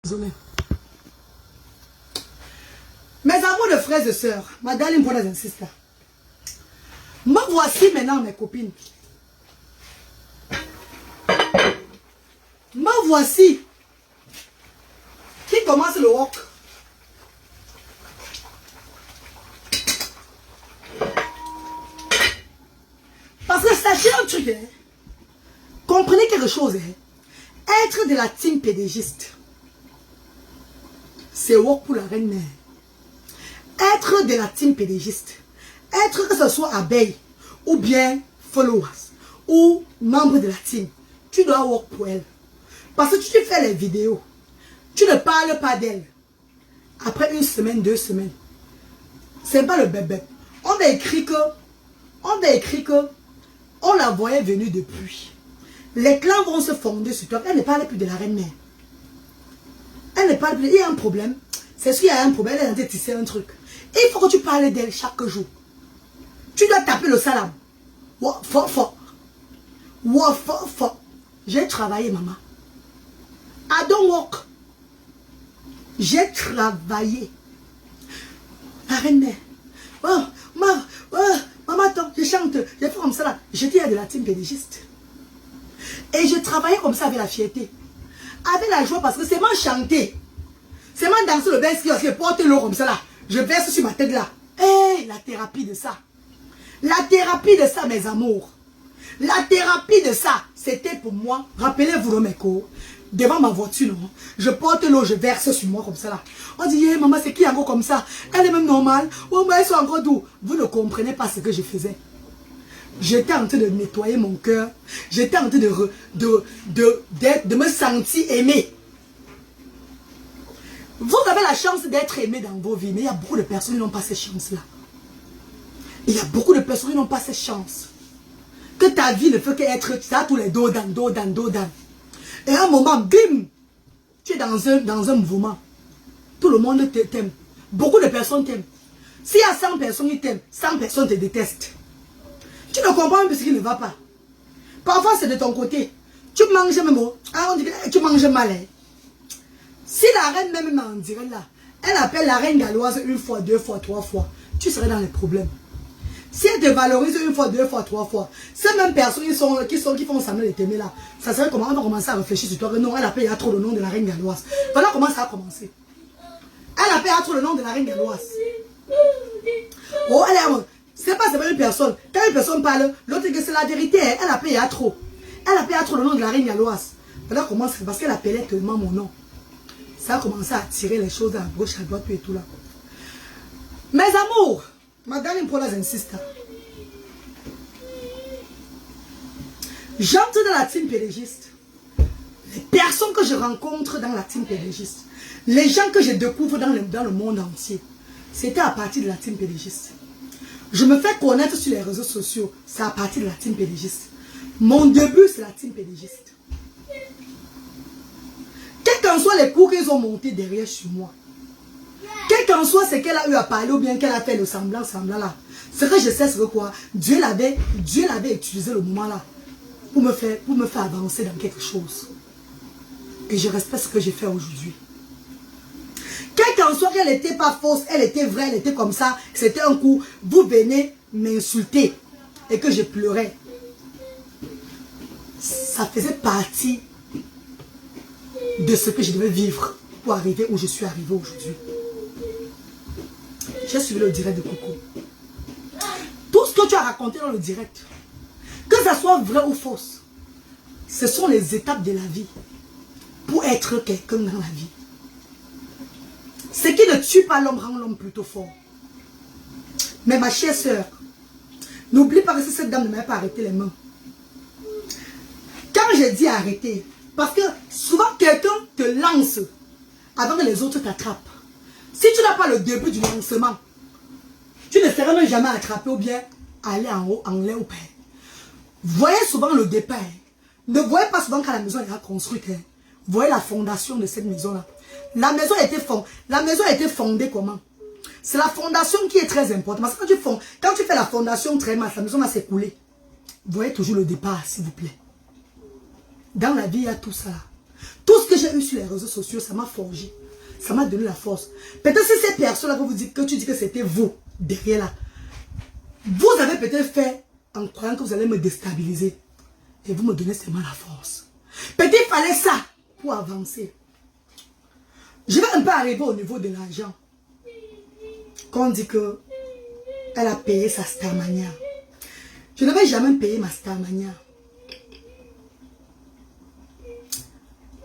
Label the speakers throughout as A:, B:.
A: Désolé. Mes amours de frères et sœurs, Madame Brothers and Sisters, me voici maintenant mes copines. Me voici qui commence le walk. Parce que sachez un truc, hein? Comprenez quelque chose. Hein? Être de la team pédégiste, c'est walk pour la reine mère. Être de la team pédégiste, être que ce soit abeille, ou bien followers, ou membre de la team, tu dois walk pour elle. Parce que tu fais les vidéos, tu ne parles pas d'elle. Après une semaine, 2 semaines, c'est pas le bébé. On a écrit que on la voyait venir depuis. Les clans vont se fonder sur toi. Elle ne parle plus de la reine mère. Elle ne parle plus. Il y a un problème. C'est ce qu'il y a un problème. Elle est en train de tisser un truc. Il faut que tu parles d'elle chaque jour. Tu dois taper le salam. J'ai travaillé, maman. I don't walk. J'ai travaillé. La reine mère. Maman, attends, je chante. J'ai fait comme ça là. J'étais de la team pédégiste. Et je travaillais comme ça avec la fierté. Avec la joie parce que c'est moi chanter. C'est moi danser le bain qui porte l'eau comme ça là. Je verse sur ma tête là. Hey, la thérapie de ça. La thérapie de ça, mes amours. La thérapie de ça, c'était pour moi. Rappelez-vous le mec. Devant ma voiture, non? Je porte l'eau, je verse sur moi comme ça là. On dit, hey, maman, c'est qui encore comme ça? Elle est même normale. Oh, mais elles sont encore doux. Vous ne comprenez pas ce que je faisais. J'étais en train de nettoyer mon cœur. J'étais en train de me sentir aimé. Vous avez la chance d'être aimé dans vos vies, mais il y a beaucoup de personnes qui n'ont pas cette chance-là. Il y a beaucoup de personnes qui n'ont pas cette chance. Que ta vie ne fait qu'être ça tous les dos dans. Et à un moment, bim, tu es dans un mouvement. Tout le monde t'aime. Beaucoup de personnes t'aiment. S'il y a 100 personnes qui t'aiment, 100 personnes te détestent. Tu ne comprends même ce qui ne va pas. Parfois, c'est de ton côté. Tu manges même, on dit que tu manges mal. Hein. Si la reine même en dirait là, elle appelle la reine galloise 1 fois, 2 fois, 3 fois, tu serais dans les problèmes. Si elle te valorise 1 fois, 2 fois, 3 fois, ces mêmes personnes qui font semblant de t'aimer là, ça serait comment on va commencer à réfléchir sur toi que non, elle appelle trop le nom de la reine galloise. Voilà comment ça a commencé. Elle appelle trop le nom de la reine galloise. Oh, elle est... C'est pas une personne. Quand une personne parle, l'autre dit que c'est la vérité. Elle appelle trop. Elle appelle trop le nom de la reine galloise. Voilà comment c'est. Parce qu'elle appelait tellement mon nom. Ça a commencé à tirer les choses à gauche, à droite, et tout là. Mes amours, Madame Brothers and Sisters, j'entre dans la team pédégiste. Les personnes que je rencontre dans la team pédégiste, les gens que je découvre dans le monde entier, c'était à partir de la team pédégiste. Je me fais connaître sur les réseaux sociaux, c'est à partir de la team pédégiste. Mon début, c'est la team pédégiste. Quels qu'en soient les coups qu'ils ont montés derrière sur moi, quel qu'en soit ce qu'elle a eu à parler ou bien qu'elle a fait le semblant là, ce que je sais, c'est que quoi, Dieu l'avait utilisé le moment là pour me faire avancer dans quelque chose. Et je respecte ce que j'ai fait aujourd'hui. Quel qu'en soit qu'elle n'était pas fausse, elle était vraie, elle était comme ça, c'était un coup, vous venez m'insulter et que je pleurais. Ça faisait partie de ce que je devais vivre pour arriver où je suis arrivé aujourd'hui. J'ai suivi le direct de Coco. Tout ce que tu as raconté dans le direct, que ça soit vrai ou fausse, ce sont les étapes de la vie pour être quelqu'un dans la vie. Ce qui ne tue pas l'homme rend l'homme plutôt fort. Mais ma chère soeur, n'oublie pas que si cette dame ne m'avait pas arrêté les mains. Quand j'ai dit arrêter, parce que souvent quelqu'un te lance avant que les autres t'attrapent. Si tu n'as pas le début du lancement, tu ne seras même jamais attrapé ou bien aller en haut, en l'air ou pas. Voyez souvent le départ. Ne voyez pas souvent quand la maison est construite. Voyez la fondation de cette maison-là. La maison a été fondée comment? C'est la fondation qui est très importante. Parce que quand tu fais la fondation très mal, la maison va s'écouler. Voyez toujours le départ, s'il vous plaît. Dans la vie, il y a tout ça. Tout ce que j'ai eu sur les réseaux sociaux, ça m'a forgé. Ça m'a donné la force. Peut-être si ces personnes-là que tu dis que c'était vous, derrière là, vous avez peut-être fait en croyant que vous allez me déstabiliser. Et vous me donnez seulement la force. Peut-être qu'il fallait ça pour avancer. Je vais un peu arriver au niveau de l'argent. Quand on dit que elle a payé sa Starmania. Je ne vais jamais payer ma Starmania.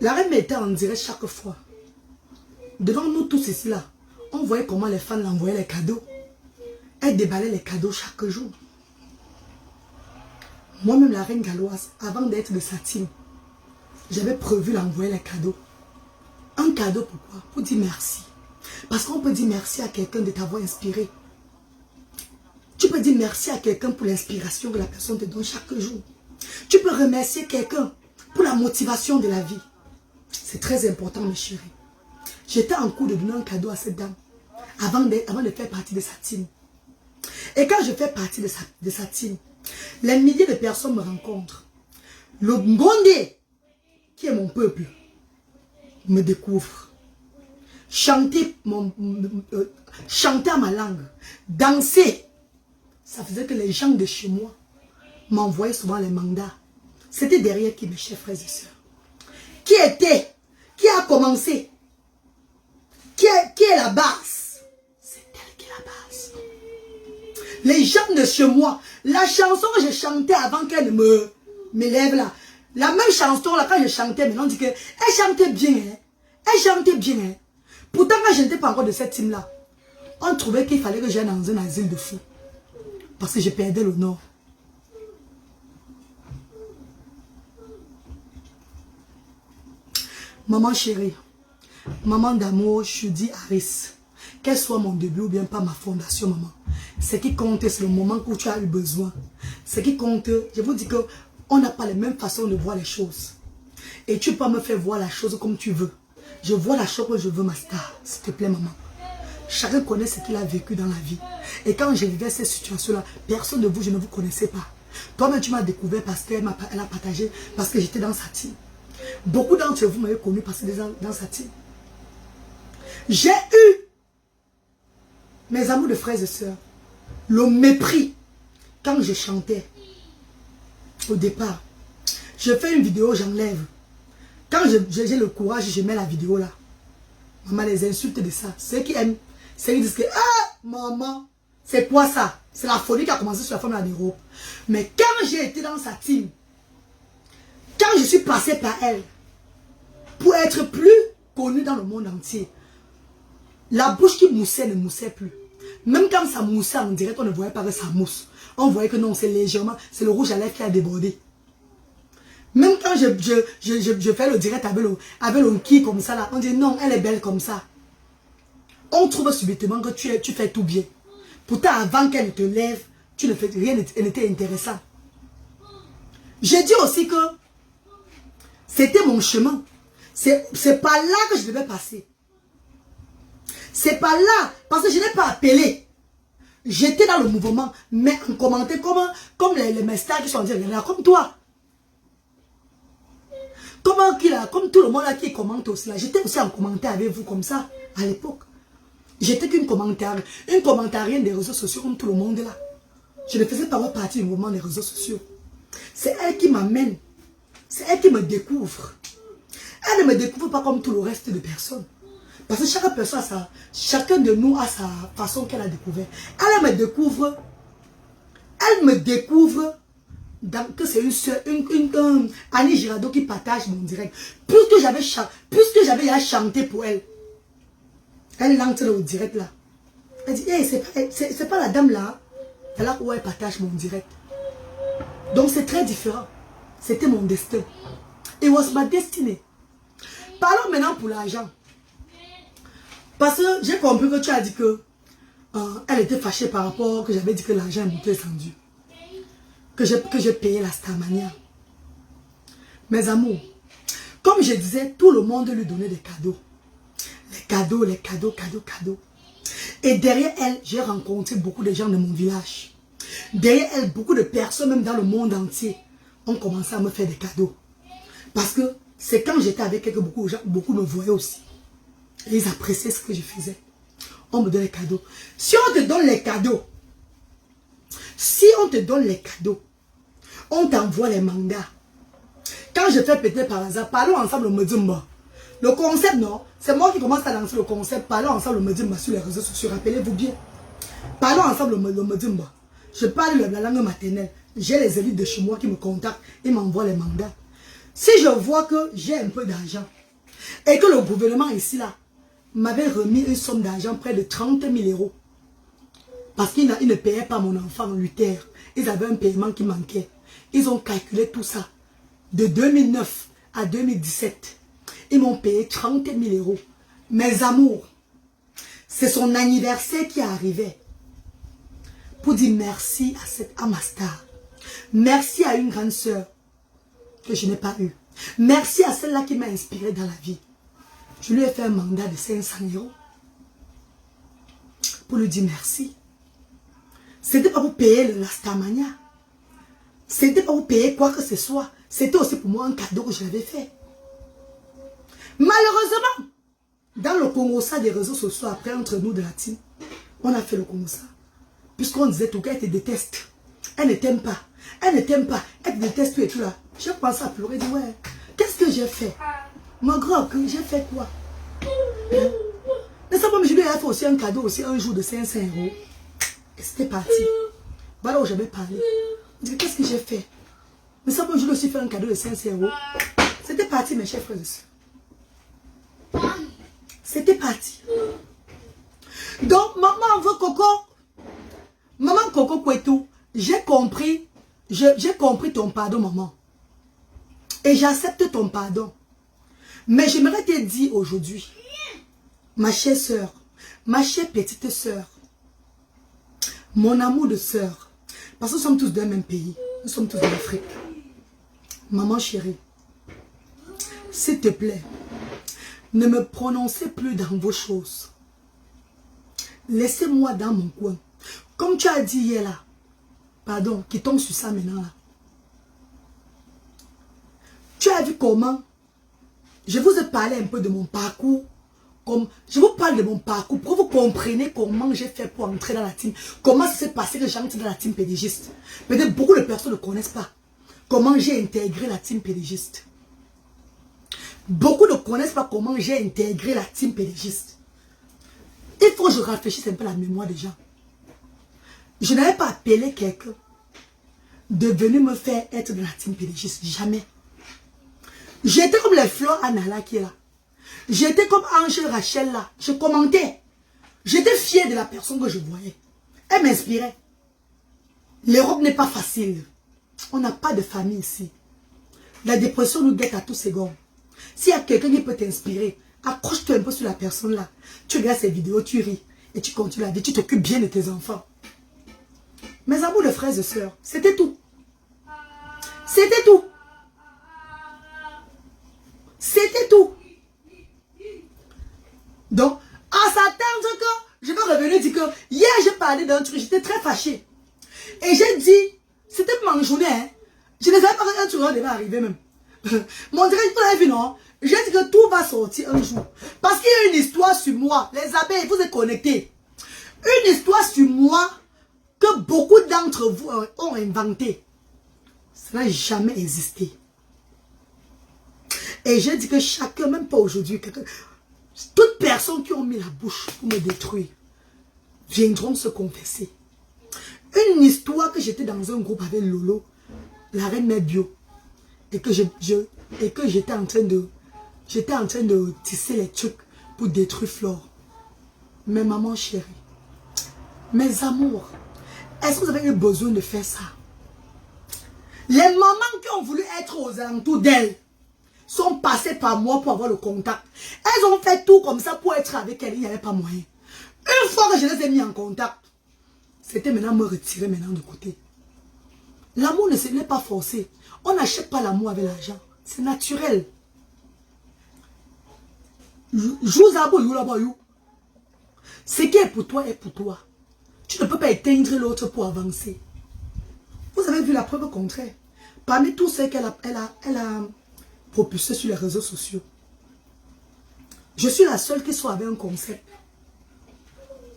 A: La reine m'était en direct chaque fois. Devant nous tous ici là, on voyait comment les fans l'envoyaient les cadeaux. Elle déballait les cadeaux chaque jour. Moi-même, la reine galloise, avant d'être de sa team, j'avais prévu l'envoyer les cadeaux. Un cadeau pourquoi? Pour dire merci. Parce qu'on peut dire merci à quelqu'un de t'avoir inspiré. Tu peux dire merci à quelqu'un pour l'inspiration que la personne te donne chaque jour. Tu peux remercier quelqu'un pour la motivation de la vie. C'est très important, mes chéris. J'étais en cours de donner un cadeau à cette dame avant de faire partie de sa team. Et quand je fais partie de sa team, les milliers de personnes me rencontrent. Le Ngondé, qui est mon peuple, me découvre. Chanter à ma langue, danser, ça faisait que les gens de chez moi m'envoyaient souvent les mandats. C'était derrière qui, mes chers frères et sœurs. Qui a commencé? Qui est la base? C'est elle qui est la base. Les gens de chez moi, la chanson que je chantais avant qu'elle ne m'élève là, la même chanson là, quand je chantais, maintenant on dit qu'elle chantait bien. Hein? Elle chantait bien. Hein? Pourtant, quand je n'étais pas encore de cette team là, on trouvait qu'il fallait que j'aille dans un asile de fous. Parce que je perdais l'honneur. Maman chérie, maman d'amour, je dis Harris, qu'elle soit mon début ou bien pas ma fondation, maman. Ce qui compte, c'est le moment où tu as eu besoin. Ce qui compte, je vous dis que on n'a pas les mêmes façons de voir les choses. Et tu peux me faire voir la chose comme tu veux. Je vois la chose que je veux, ma star. S'il te plaît, maman. Chacun connaît ce qu'il a vécu dans la vie. Et quand je vivais ces situations-là, personne de vous, je ne vous connaissais pas. Toi-même, tu m'as découvert parce qu'elle a partagé, parce que j'étais dans sa team. Beaucoup d'entre vous m'avaient connu parce que j'étais dans sa team. J'ai eu, mes amours de frères et sœurs, le mépris quand je chantais. Au départ, je fais une vidéo, j'enlève. Quand j'ai le courage, je mets la vidéo là. Maman les insulte de ça. Ceux qui aiment, ceux qui disent que ah maman, c'est quoi ça? C'est la folie qui a commencé sur la femme en Europe. Mais quand j'ai été dans sa team, quand je suis passé par elle, pour être plus connue dans le monde entier, la bouche qui moussait ne moussait plus. Même quand ça moussait en direct, on ne voyait pas que ça mousse. On voyait que non, c'est légèrement, c'est le rouge à lèvres qui a débordé. Même quand je fais le direct avec le qui comme ça, là, on dit non, elle est belle comme ça. On trouve subitement que tu fais tout bien. Pourtant, avant qu'elle ne te lève, tu ne fais rien, n'était intéressant. J'ai dit aussi que c'était mon chemin. C'est par là que je devais passer. C'est par là, parce que je n'ai pas appelé. J'étais dans le mouvement, mais en commentaire comme les mestars qui sont dit, comme toi. Comme tout le monde là qui commente aussi là. J'étais aussi en commentaire avec vous comme ça, à l'époque. J'étais qu'une commentarienne des réseaux sociaux comme tout le monde là. Je ne faisais pas partie du mouvement des réseaux sociaux. C'est elle qui m'amène. C'est elle qui me découvre. Elle ne me découvre pas comme tout le reste de personnes. Parce que chaque personne a chacun de nous a sa façon qu'elle a découvert. Elle me découvre. Elle me découvre que c'est une Annie Girardot qui partage mon direct. Puisque j'avais à chanter pour elle. Elle lance au direct là. Elle dit, hey, c'est pas la dame là. C'est là où elle partage mon direct. Donc c'est très différent. C'était mon destin. It was my destiny. Parlons maintenant pour l'argent. Parce que j'ai compris que tu as dit que elle était fâchée par rapport que j'avais dit que l'argent est monté descendu. Que j'ai payé la Starmania. Mes amours, comme je disais, tout le monde lui donnait des cadeaux. Les cadeaux. Et derrière elle, j'ai rencontré beaucoup de gens de mon village. Derrière elle, beaucoup de personnes, même dans le monde entier, ont commencé à me faire des cadeaux. Parce que c'est quand j'étais avec elle que beaucoup de gens, beaucoup me voyaient aussi. Et ils appréciaient ce que je faisais. On me donne les cadeaux. Si on te donne les cadeaux, on t'envoie les mangas. Quand je fais péter par hasard, parlons ensemble au Medimba. Le concept, non, c'est moi qui commence à lancer le concept. Parlons ensemble au Medimba sur les réseaux sociaux. Rappelez-vous bien. Parlons ensemble au Medimba. Je parle la langue maternelle. J'ai les élites de chez moi qui me contactent. Ils m'envoient les mangas. Si je vois que j'ai un peu d'argent et que le gouvernement ici, là, m'avait remis une somme d'argent près de 30 000 euros. Parce qu'ils ne payaient pas mon enfant en Luther. Ils avaient un paiement qui manquait. Ils ont calculé tout ça. De 2009 à 2017, ils m'ont payé 30 000 euros. Mes amours, c'est son anniversaire qui arrivait. Pour dire merci à ma star. Merci à une grande sœur que je n'ai pas eue. Merci à celle-là qui m'a inspiré dans la vie. Je lui ai fait un mandat de 500 euros. Pour lui dire merci. C'était pas pour payer la Starmania. C'était pas pour payer quoi que ce soit. C'était aussi pour moi un cadeau que je l'avais fait. Malheureusement, dans le Congo-ça des réseaux sociaux, après entre nous de la team, on a fait le Congo-ça. Puisqu'on disait tout cas, elle te déteste. Elle ne t'aime pas. Elle ne t'aime pas. Elle te déteste tout et tout là. J'ai pensé à pleurer. Je dis ouais, qu'est-ce que j'ai fait? Mon grand, j'ai fait quoi? Mais ça, je lui ai fait aussi un cadeau, aussi un jour de 500 euros. Et c'était parti. Voilà où j'avais parlé. Je dis qu'est-ce que j'ai fait? Mais ça, je lui ai aussi fait un cadeau de 500 euros. C'était parti, mes chers frères et sœurs. C'était parti. Donc, maman veut Coco. Maman Coco Kwetou, j'ai compris ton pardon, maman. Et j'accepte ton pardon. Mais j'aimerais te dire aujourd'hui, ma chère sœur, ma chère petite sœur, mon amour de sœur, parce que nous sommes tous d'un même pays, nous sommes tous d'Afrique. Maman chérie, s'il te plaît, ne me prononcez plus dans vos choses. Laissez-moi dans mon coin. Comme tu as dit hier là, pardon, qui tombe sur ça maintenant là. Tu as vu comment je vous ai parlé un peu de mon parcours. Je vous parle de mon parcours pour que vous compreniez comment j'ai fait pour entrer dans la team. Comment ça s'est passé que j'entre dans la team pédégiste. Peut-être beaucoup de personnes ne connaissent pas comment j'ai intégré la team pédégiste. Beaucoup ne connaissent pas comment j'ai intégré la team pédégiste. Il faut que je rafraîchisse un peu la mémoire des gens. Je n'avais pas appelé quelqu'un de venir me faire être dans la team pédégiste. Jamais. J'étais comme les fleurs Anala qui est là. J'étais comme Angèle Rachel là. Je commentais. J'étais fière de la personne que je voyais. Elle m'inspirait. L'Europe n'est pas facile. On n'a pas de famille ici. La dépression nous guette à tous secondes. S'il y a quelqu'un qui peut t'inspirer, accroche-toi un peu sur la personne là. Tu regardes ces vidéos, tu ris. Et tu continues la vie. Tu t'occupes bien de tes enfants. Mes amours de frères et sœurs, c'était tout. C'était tout. C'était tout. Donc, en s'attendre que je vais revenir dire que hier j'ai parlé d'un truc, j'étais très fâchée. Et j'ai dit, c'était ma journée, hein. Je ne savais pas qu'un truc devait arriver même. Mon directeur, vous l'avez vu, non? J'ai dit que tout va sortir un jour. Parce qu'il y a une histoire sur moi. Les abeilles, vous êtes connectés. Une histoire sur moi que beaucoup d'entre vous ont inventé. Ça n'a jamais existé. Et j'ai dit que chacun, même pas aujourd'hui, toutes personnes qui ont mis la bouche pour me détruire, viendront se confesser. Une histoire que j'étais dans un groupe avec Lolo, la reine mère bio, et que j'étais en train de tisser les trucs pour détruire Flore. Mais maman chérie, mes amours, est-ce que vous avez eu besoin de faire ça? Les mamans qui ont voulu être aux alentours d'elle sont passées par moi pour avoir le contact. Elles ont fait tout comme ça pour être avec elle. Il n'y avait pas moyen. Une fois que je les ai mis en contact, c'était maintenant me retirer maintenant de côté. L'amour n'est pas forcé. On n'achète pas l'amour avec l'argent. C'est naturel. Ce qui est pour toi est pour toi. Tu ne peux pas éteindre l'autre pour avancer. Vous avez vu la preuve contraire. Parmi tous ceux qu'elle propulser sur les réseaux sociaux. Je suis la seule qui soit avec un concept.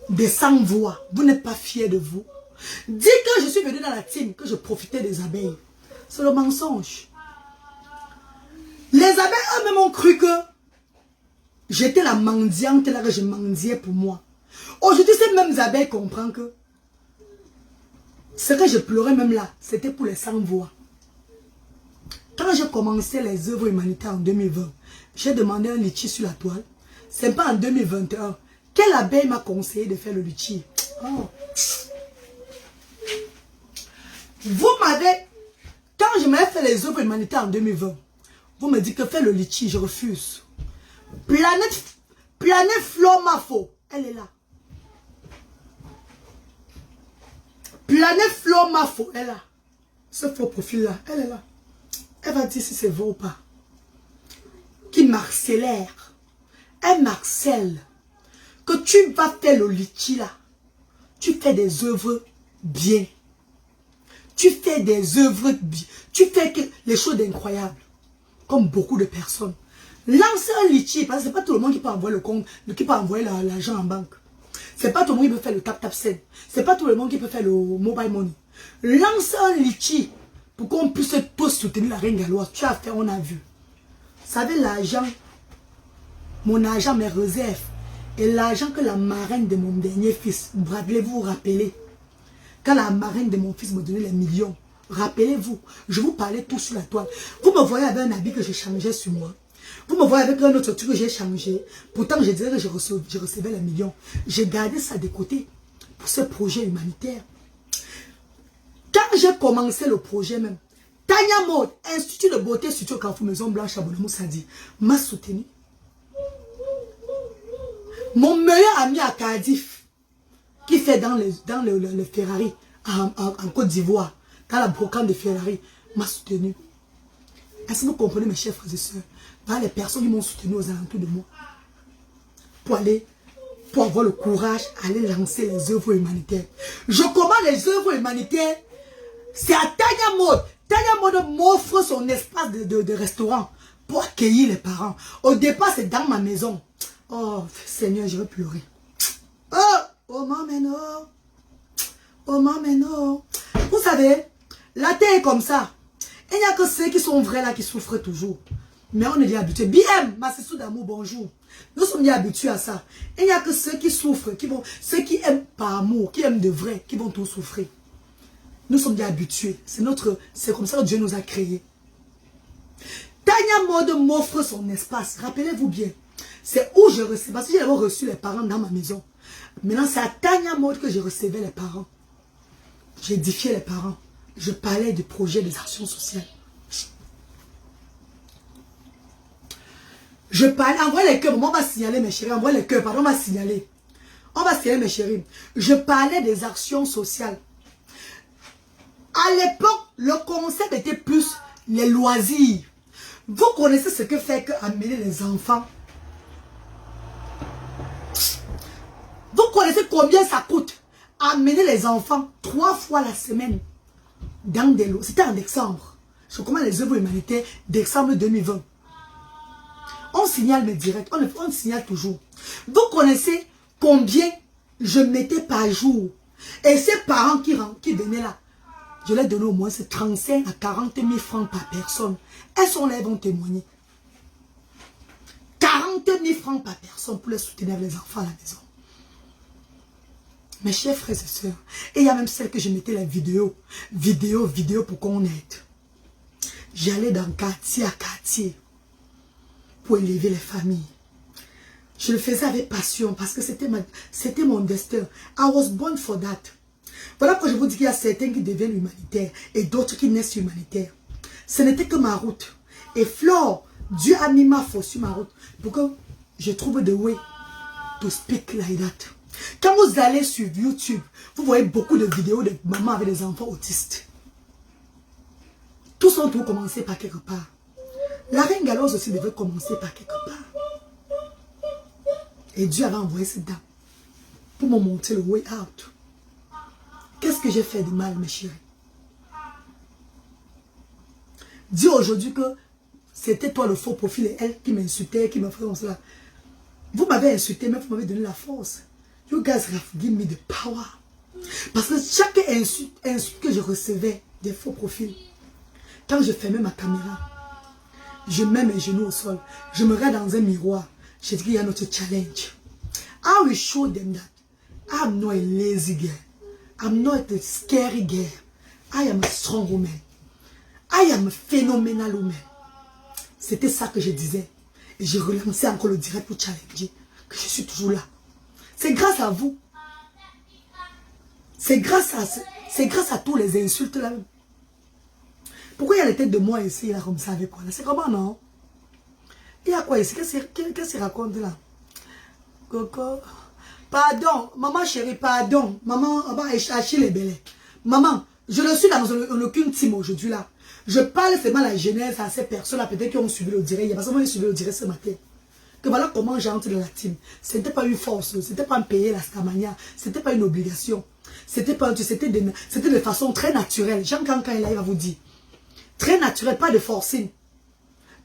A: Des sans-voix. Vous n'êtes pas fiers de vous. Dites que je suis venue dans la team, que je profitais des abeilles. C'est le mensonge. Les abeilles eux-mêmes ont cru que j'étais la mendiante là, que je mendiais pour moi. Aujourd'hui, ces mêmes abeilles comprennent que ce que je pleurais même là, c'était pour les sans-voix. Quand j'ai commencé les œuvres humanitaires en 2020, j'ai demandé un litchi sur la toile. C'est pas en 2021. Quelle abeille m'a conseillé de faire le litchi? Oh. Vous m'avez... Quand je m'avais fait les œuvres humanitaires en 2020, vous me dites que faire le litchi, je refuse. Planète Flomafo, elle est là. Planète Flomafo, elle est là. Ce faux profil-là, elle est là. Elle va dire si c'est vrai ou pas. Qui m'harcèlère. Elle m'harcèle. Que tu vas faire le litchi là. Tu fais des œuvres bien. Tu fais des œuvres bien. Tu fais les choses incroyables. Comme beaucoup de personnes. Lancez un litchi. Parce que ce n'est pas tout le monde qui peut envoyer le compte. Qui peut envoyer l'argent en banque. Ce n'est pas tout le monde qui peut faire le tap-tap-send. Ce n'est pas tout le monde qui peut faire le mobile money. Lancez un litchi. Pour qu'on puisse tous soutenir la reine galloise. Tu as fait, on a vu. Vous savez, l'argent, mon argent, mes réserves, et l'argent que la marraine de mon dernier fils, vous vous rappelez, quand la marraine de mon fils me donnait les millions, rappelez-vous, je vous parlais tout sur la toile. Vous me voyez avec un habit que j'ai changé sur moi. Vous me voyez avec un autre truc que j'ai changé. Pourtant, je disais que je recevais les millions. J'ai gardé ça de côté pour ce projet humanitaire. Quand j'ai commencé le projet même, Tanya Maud, Institut de beauté Studio Carrefour Maison Blanche à Bonamoussadi, m'a soutenu. Mon meilleur ami à Cardiff, qui fait dans le Ferrari en Côte d'Ivoire, dans la brocante de Ferrari, m'a soutenu. Est-ce que vous comprenez, mes chers frères et sœurs? Dans les personnes qui m'ont soutenu aux alentours de moi, pour avoir le courage d'aller lancer les œuvres humanitaires. Je commande les œuvres humanitaires. C'est à Tanya Maud. Tanya Maud m'offre son espace de restaurant pour accueillir les parents. Au départ, c'est dans ma maison. Oh, Seigneur, je vais pleurer. Oh, maman, oh, maman. Vous savez, la terre est comme ça. Il n'y a que ceux qui sont vrais là qui souffrent toujours. Mais on est déjà habitué. BM, ma sissou d'amour, bonjour. Nous sommes déjà habitués à ça. Il n'y a que ceux qui souffrent, ceux qui aiment par amour, qui aiment de vrai, qui vont tout souffrir. Nous sommes déjà habitués. C'est comme ça que Dieu nous a créés. Tanya Maud m'offre son espace. Rappelez-vous bien. C'est où je recevais. Parce que j'avais reçu les parents dans ma maison. Maintenant, c'est à Tanya Maud que je recevais les parents. J'édifiais les parents. Je parlais du projet des actions sociales. Je parlais. Envoyez les cœurs. On va signaler, mes chéris. Envoyez les cœurs. Pardon, on va signaler. On va signaler, mes chéris. Je parlais des actions sociales. À l'époque, le concept était plus les loisirs. Vous connaissez ce que fait amener les enfants. Vous connaissez combien ça coûte amener les enfants 3 fois la semaine dans des lots. C'était en décembre. Je commande les œuvres humanitaires décembre 2020. On signale mes directs. On signale toujours. Vous connaissez combien je mettais par jour. Et ces parents qui venaient là, je leur ai donné au moins 35 à 40 000 francs par personne. Elles sont là, elles vont témoigner. 40 000 francs par personne pour les soutenir les enfants à la maison. Mes chers frères et sœurs, et il y a même celle que je mettais la vidéo pour qu'on aide. J'allais dans quartier à quartier pour élever les familles. Je le faisais avec passion parce que c'était mon destin. I was born for that. Voilà pourquoi je vous dis qu'il y a certains qui deviennent humanitaires et d'autres qui naissent humanitaires. Ce n'était que ma route. Et Flore, Dieu a mis ma foi sur ma route pour que je trouve the way to speak like that. Quand vous allez sur YouTube, vous voyez beaucoup de vidéos de mamans avec des enfants autistes. Tous ont tout commencé par quelque part. La reine galloise aussi devait commencer par quelque part. Et Dieu avait envoyé cette dame pour me montrer le way out. Qu'est-ce que j'ai fait de mal, mes chéris? Dis aujourd'hui que c'était toi le faux profil et elle qui m'insultait, qui m'a fait comme cela. Vous m'avez insulté, mais vous m'avez donné la force. You guys have given me the power. Parce que chaque insulte que je recevais des faux profils, quand je fermais ma caméra, je mets mes genoux au sol, je me regarde dans un miroir, je dis qu'il y a notre challenge. I will show them that I'm not a lazy girl. I'm not a scary girl. I am a strong woman. I am a phenomenal woman. C'était ça que je disais. Et je relançais encore le direct pour challenger que je suis toujours là. C'est grâce à vous. C'est grâce à tous les insultes là. Pourquoi il y a la tête de moi ici, là, comme ça, avec quoi? C'est comment, non? Il y a quoi ici? Qu'est-ce qu'il raconte là? Coco. Pardon, maman chérie, pardon. Maman, on va acheter les belles. Maman, je ne suis dans aucune team aujourd'hui là. Je parle seulement la genèse à ces personnes-là, peut-être qui ont suivi le direct. Il y a personne qui a suivi le direct ce matin. Que voilà comment j'entre dans la team. Ce n'était pas une force, ce n'était pas un payer la stamania, ce n'était pas une obligation. C'était de façon très naturelle. Jean quand il arrive à vous dire. Très naturel, pas de forcing.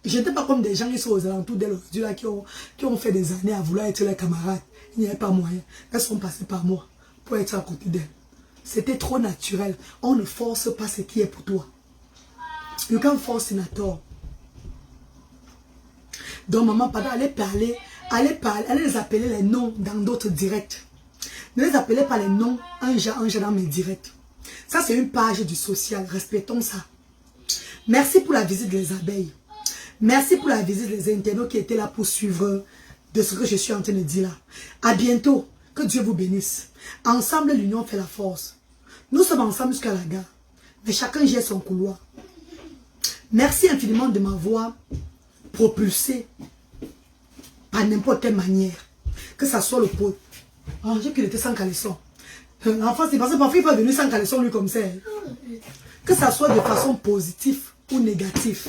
A: Je n'étais pas comme des gens qui sont aux alentours d'elle aujourd'hui là, qui ont fait des années à vouloir être leurs camarades. Il n'y avait pas moyen. Elles sont passées par moi pour être à côté d'elles. C'était trop naturel. On ne force pas ce qui est pour toi. You can't force in at all. Donc maman, pardon, allez les appeler les noms dans d'autres directs. Ne les appelez pas les noms un jour dans mes directs. Ça c'est une page du social, respectons ça. Merci pour la visite des abeilles. Merci pour la visite des internautes qui étaient là pour suivre de ce que je suis en train de dire là. À bientôt, que Dieu vous bénisse. Ensemble l'union fait la force. Nous sommes ensemble jusqu'à la gare, mais chacun gère son couloir. Merci infiniment de m'avoir propulsé par n'importe quelle manière. Que ça soit le pot. Oh, j'ai qu'il était sans caleçon. L'enfant, c'est parce que parfois il peut venir sans caleçon lui comme ça. Que ça soit de façon positive ou négative.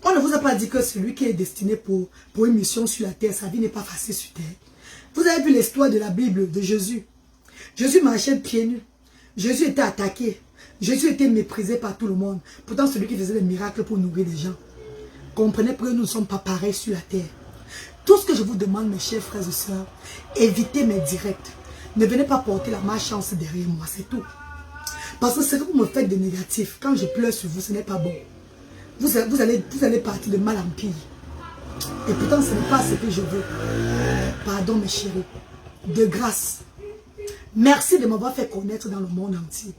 A: On ne vous a pas dit que celui qui est destiné pour une mission sur la terre, sa vie n'est pas facile sur terre. Vous avez vu l'histoire de la Bible de Jésus. Jésus marchait pieds nus. Jésus était attaqué. Jésus était méprisé par tout le monde. Pourtant, celui qui faisait des miracles pour nourrir les gens. Comprenez que nous ne sommes pas pareils sur la terre. Tout ce que je vous demande, mes chers frères et sœurs, évitez mes directs. Ne venez pas porter la malchance derrière moi, c'est tout. Parce que ce que vous me faites de négatif, quand je pleure sur vous, ce n'est pas bon. Vous allez partir de mal en pire. Et pourtant, ce n'est pas ce que je veux. Pardon, mes chéris. De grâce. Merci de m'avoir fait connaître dans le monde entier.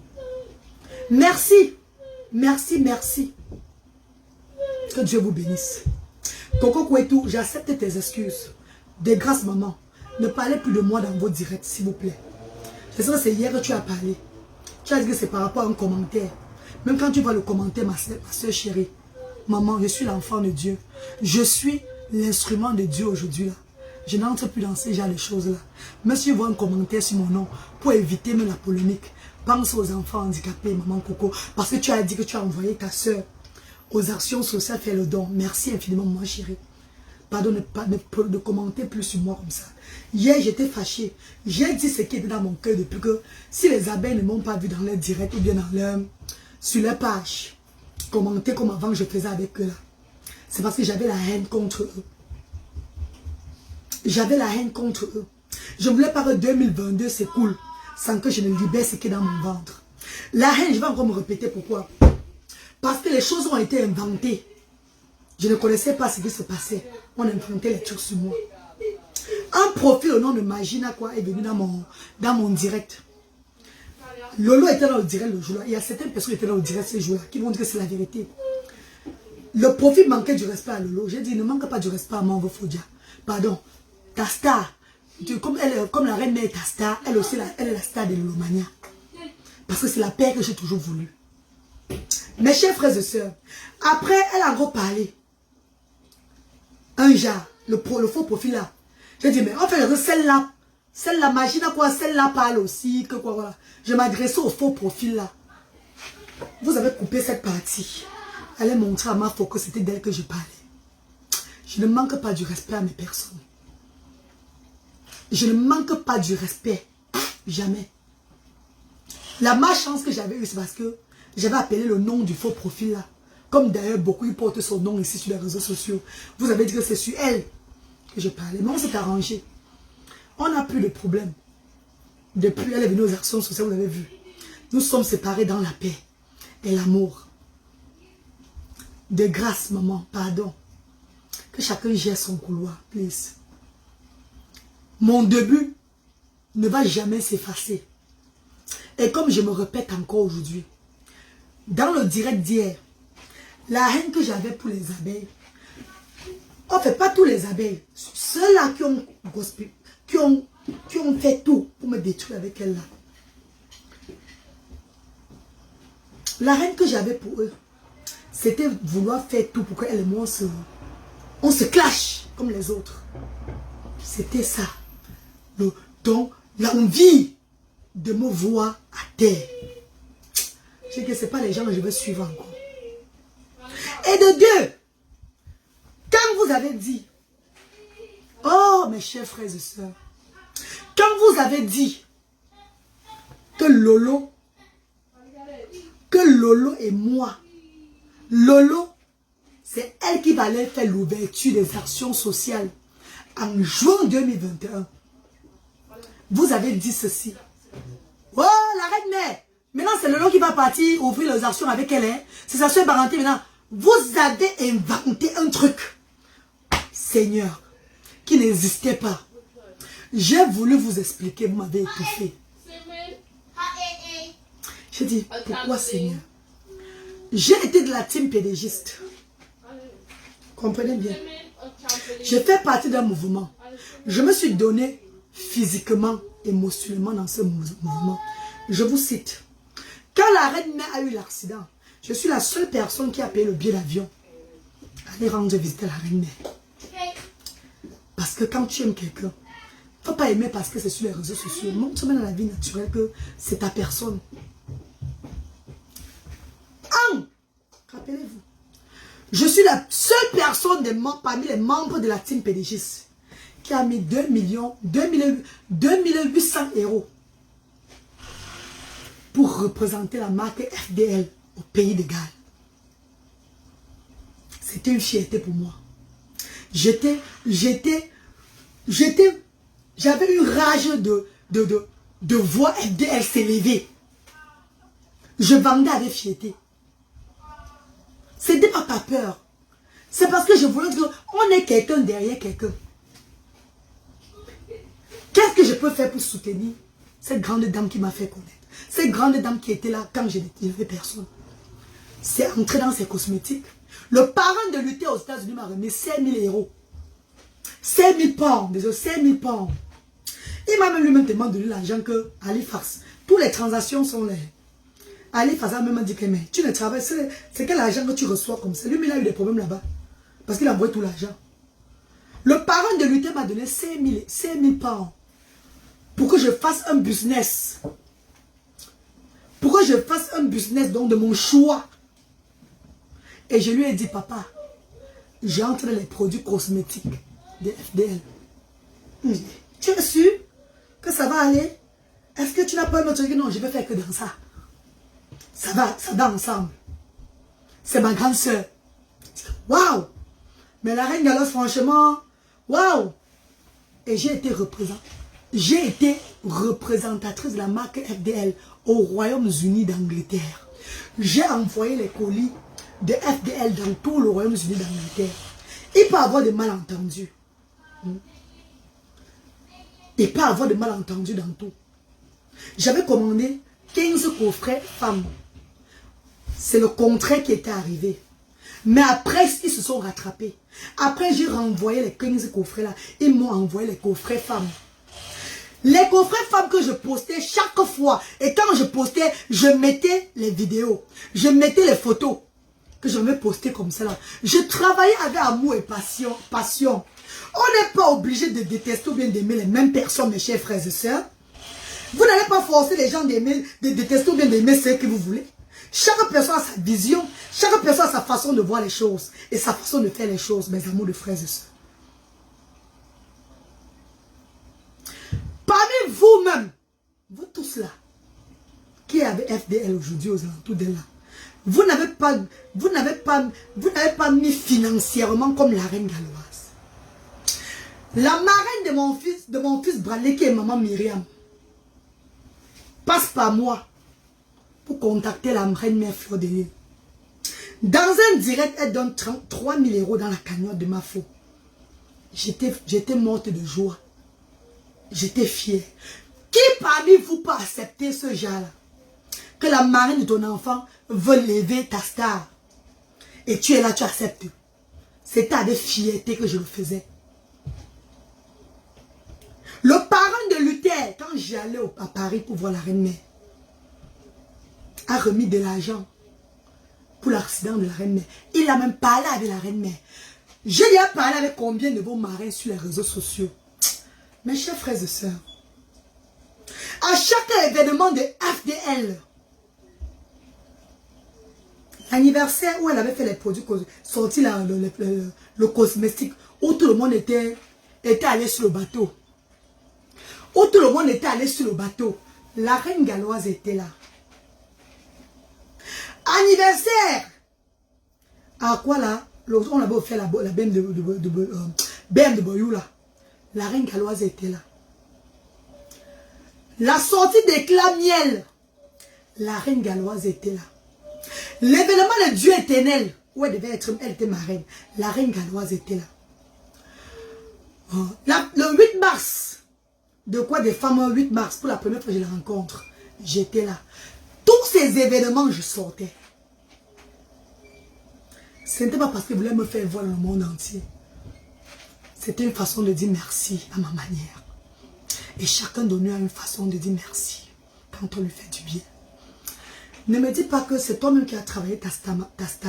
A: Merci. Merci, merci. Que Dieu vous bénisse. Coco Kouetou, j'accepte tes excuses. De grâce, maman. Ne parlez plus de moi dans vos directs, s'il vous plaît. Je sais que c'est hier que tu as parlé. Tu as dit que c'est par rapport à un commentaire. Même quand tu vois le commentaire, ma soeur chérie. Maman, je suis l'enfant de Dieu. Je suis l'instrument de Dieu aujourd'hui là. Je n'entre plus dans ces genre de choses là. Mais si je vois un commentaire sur mon nom, pour éviter même la polémique, pense aux enfants handicapés, maman Coco. Parce que tu as dit que tu as envoyé ta soeur aux actions sociales faire le don. Merci infiniment, ma chérie. Pardon de commenter plus sur moi comme ça. Hier, j'étais fâchée. J'ai dit ce qui était dans mon cœur depuis que si les abeilles ne m'ont pas vu dans leur direct ou bien sur leur page, commenter comme avant que je faisais avec eux là. C'est parce que j'avais la haine contre eux. J'avais la haine contre eux. Je voulais pas que 2022 s'écoule sans que je ne libère ce qui est dans mon ventre. La haine, je vais encore me répéter pourquoi. Parce que les choses ont été inventées. Je ne connaissais pas ce qui se passait. On inventait les trucs sur moi. Un profil au nom de Magina quoi est venu dans mon direct. Lolo était dans le direct le jour-là. Il y a certaines personnes qui étaient dans le direct ce jour-là qui vont dire que c'est la vérité. Le profil manquait du respect à Lolo. J'ai dit, ne manque pas du respect à Mango Fodia. Pardon. Ta star. Comme la reine est ta star, elle aussi, elle est la star de Lolomania. Parce que c'est la paix que j'ai toujours voulu. Mes chers frères et sœurs, après, elle a encore parlé. Un genre, le faux profil là. J'ai dit, mais en fait, celle-là, Magina quoi, celle-là parle aussi, que quoi, voilà. Je m'adressais au faux profil là. Vous avez coupé cette partie. Allez montrer à ma faux que c'était d'elle que je parlais. Je ne manque pas du respect à mes personnes. Je ne manque pas du respect. Jamais. La malchance que j'avais eue, c'est parce que J'avais appelé le nom du faux profil là. Comme d'ailleurs beaucoup qui portent son nom ici sur les réseaux sociaux. Vous avez dit que c'est sur elle que je parlais. Mais on s'est arrangé. On n'a plus de problème. Depuis, elle est venue aux actions sociales, vous l'avez vu. Nous sommes séparés dans la paix et l'amour. De grâce, maman, pardon. Que chacun gère son couloir, please. Mon début ne va jamais s'effacer. Et comme je me répète encore aujourd'hui, dans le direct d'hier, la haine que j'avais pour les abeilles, on ne fait pas tous les abeilles. Ceux-là qui ont fait tout pour me détruire avec elle là. La haine que j'avais pour eux, c'était vouloir faire tout pour qu'elle et moi on se clash comme les autres. C'était ça. Donc, l'envie de me voir à terre. Je sais que ce n'est pas les gens que je vais suivre encore. Et de deux, quand vous avez dit, oh mes chers frères et sœurs, quand vous avez dit que Lolo et moi, Lolo, c'est elle qui va aller faire l'ouverture des actions sociales en juin 2021. Vous avez dit ceci. Oh, la reine mère. Maintenant, c'est Lolo qui va partir ouvrir les actions avec elle. Hein. C'est sa soeur Baranté maintenant. Vous avez inventé un truc, Seigneur, qui n'existait pas. J'ai voulu vous expliquer, vous m'avez étouffé. J'ai dit, pourquoi Seigneur? J'ai été de la team pédégiste. Comprenez bien. J'ai fait partie d'un mouvement. Je me suis donné physiquement, émotionnellement dans ce mouvement. Je vous cite. Quand la reine mère a eu l'accident, je suis la seule personne qui a payé le billet d'avion. Aller rendre visiter la reine mère. Parce que quand tu aimes quelqu'un, il ne faut pas aimer parce que c'est sur les réseaux sociaux. Montre-moi dans la vie naturelle que c'est ta personne. Rappelez-vous. Je suis la seule personne parmi les membres de la team PDGIS qui a mis 2800 € pour représenter la marque FDL au pays de Galles. C'était une fierté pour moi. J'avais une rage de voir FDL s'élever. Je vendais avec fierté. C'était pas par peur. C'est parce que je voulais dire, on est quelqu'un derrière quelqu'un. Qu'est-ce que je peux faire pour soutenir cette grande dame qui m'a fait connaître? Cette grande dame qui était là quand je n'avais personne. C'est entré dans ses cosmétiques. Le parent de lutter aux États-Unis m'a remis 5 000 €. 5 000 pounds. Désolé, 5 000 pounds. Il m'a même lui-même demandé l'argent que Halifax. Toutes les transactions sont là. Halifax a même dit que mais tu ne travailles, c'est quel argent que tu reçois comme ça? Lui, il a eu des problèmes là-bas. Parce qu'il a envoyé tout l'argent. Le parent de Luther m'a donné 5 000 pounds. Pour que je fasse un business. Pour que je fasse un business donc de mon choix. Et je lui ai dit, papa, j'entre dans les produits cosmétiques de FDL. Tu es sûr que ça va aller? Est-ce que tu n'as pas un autre truc? Non, je vais faire que dans ça. Ça va ensemble. C'est ma grande soeur. Waouh! Mais la reine Galosse, franchement, waouh! Et j'ai été représentatrice de la marque FDL au Royaume-Uni d'Angleterre. J'ai envoyé les colis de FDL dans tout le Royaume-Uni d'Angleterre. Il peut y avoir des malentendus. Il peut y avoir des malentendus dans tout. J'avais commandé 15 coffrets femmes. C'est le contraire qui était arrivé. Mais après, ils se sont rattrapés. Après, j'ai renvoyé les 15 coffrets là. Ils m'ont envoyé les coffrets femmes. Les coffrets femmes que je postais chaque fois. Et quand je postais, je mettais les vidéos. Je mettais les photos que je vais poster comme ça là. Je travaillais avec amour et passion. On n'est pas obligé de détester ou bien d'aimer les mêmes personnes, mes chers frères et sœurs. Vous n'allez pas forcer les gens d'aimer, de détester ou bien d'aimer ce que vous voulez. Chaque personne a sa vision. Chaque personne a sa façon de voir les choses. Et sa façon de faire les choses, mes amours de frères et sœurs. Parmi vous-même, vous tous là, qui avez FDL aujourd'hui aux alentours de là, Vous n'avez pas mis financièrement comme la reine galloise. La marraine de mon fils Bradley, qui est maman Myriam, passe par moi pour contacter la reine mère Fleur de Lys. Dans un direct, elle donne 3 000 € dans la cagnotte de ma faux. J'étais morte de joie. J'étais fière. Qui parmi vous peut accepter ce genre-là? Que la marraine de ton enfant veut lever ta star. Et tu es là, tu acceptes. C'était avec fierté que je le faisais. Le parrain de Luther, quand j'allais à Paris pour voir la reine mère, a remis de l'argent pour l'accident de la reine mère. Il a même parlé avec la reine mère. Je lui ai parlé avec combien de vos marraines sur les réseaux sociaux. Mes chers frères et sœurs, à chaque événement de FDL, l'anniversaire où elle avait fait les produits sortis le cosmétique, où tout le monde était allé sur le bateau. Où tout le monde était allé sur le bateau. La reine galloise était là. Anniversaire. À quoi là? On avait fait la BMW là. La reine galloise était là. La sortie d'éclat miel. La reine galloise était là. L'événement de Dieu éternel, où elle devait être, elle était marraine. La reine galloise était là. Le 8 mars, de quoi des femmes 8 mars, pour la première fois que je la rencontre, j'étais là. Tous ces événements, je sortais. Ce n'était pas parce que je voulais me faire voir dans le monde entier. C'était une façon de dire merci à ma manière. Et chacun de nous a une façon de dire merci quand on lui fait du bien. Ne me dis pas que c'est toi-même qui as travaillé ta